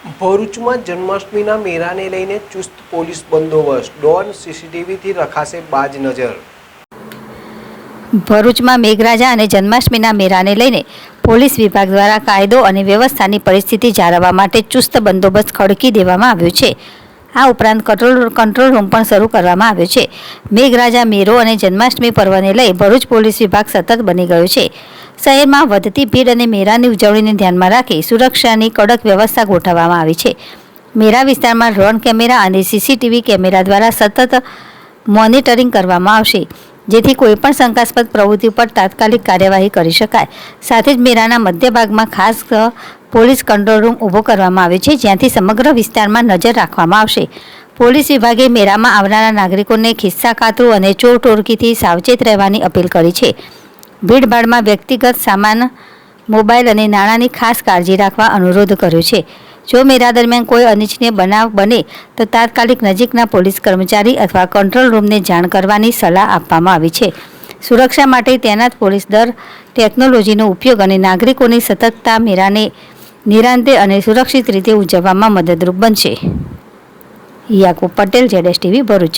ભરૂચમાં જન્માષ્ટમીના મેળાને લઈને ચુસ્ત પોલીસ બંદોબસ્ત, ડ્રોન સીસીટીવીથી રખાશે બાજ નજર. ભરૂચમાં મેઘરાજા અને જન્માષ્ટમીના મેળાને લઈને પોલીસ વિભાગ દ્વારા કાયદો અને વ્યવસ્થાની પરિસ્થિતિ જાળવવા માટે ચુસ્ત બંદોબસ્ત ખડકી દેવામાં આવ્યો છે. આ ઉપરાંત કંટ્રોલ રૂમ પણ શરૂ કરવામાં આવ્યો છે. મેઘરાજા મેળો અને જન્માષ્ટમી પર્વને લઈ ભરૂચ પોલીસ વિભાગ સતત બની ગયો છે. શહેરમાં વધતી ભીડ અને મેળાની ઉજવણીને ધ્યાનમાં રાખી સુરક્ષાની કડક વ્યવસ્થા ગોઠવવામાં આવી છે. મેળા વિસ્તારમાં ડ્રોન કેમેરા અને સીસીટીવી કેમેરા દ્વારા સતત મોનિટરિંગ કરવામાં આવશે, જેથી કોઈપણ શંકાસ્પદ પ્રવૃત્તિ પર તાત્કાલિક કાર્યવાહી કરી શકાય. સાથે જ મેળાના મધ્ય ભાગમાં ખાસ પોલીસ કંટ્રોલ રૂમ ઊભો કરવામાં આવ્યો છે, જ્યાંથી સમગ્ર વિસ્તારમાં નજર રાખવામાં આવશે. પોલીસ વિભાગે મેળામાં આવનારા નાગરિકોને ખિસ્સા કાતરું અને ચોર ટોળકીથી સાવચેત રહેવાની અપીલ કરી છે. ભીડભાડમાં વ્યક્તિગત સામાન, મોબાઈલ અને નાણાંની ખાસ કાળજી રાખવા અનુરોધ કર્યો છે. જો મેળા દરમિયાન કોઈ અનિચ્છનીય બનાવ બને તો તાત્કાલિક નજીકના પોલીસ કર્મચારી અથવા કંટ્રોલ રૂમને જાણ કરવાની સલાહ આપવામાં આવી છે. સુરક્ષા માટે તૈનાત પોલીસ દળ ટેકનોલોજીનો ઉપયોગ અને નાગરિકોની સતર્કતા મેળાને નિરાંતે અને સુરક્ષિત રીતે ઉજવવામાં મદદરૂપ બનશે. યાકુબ પટેલ, ZSTV, ભરૂચ.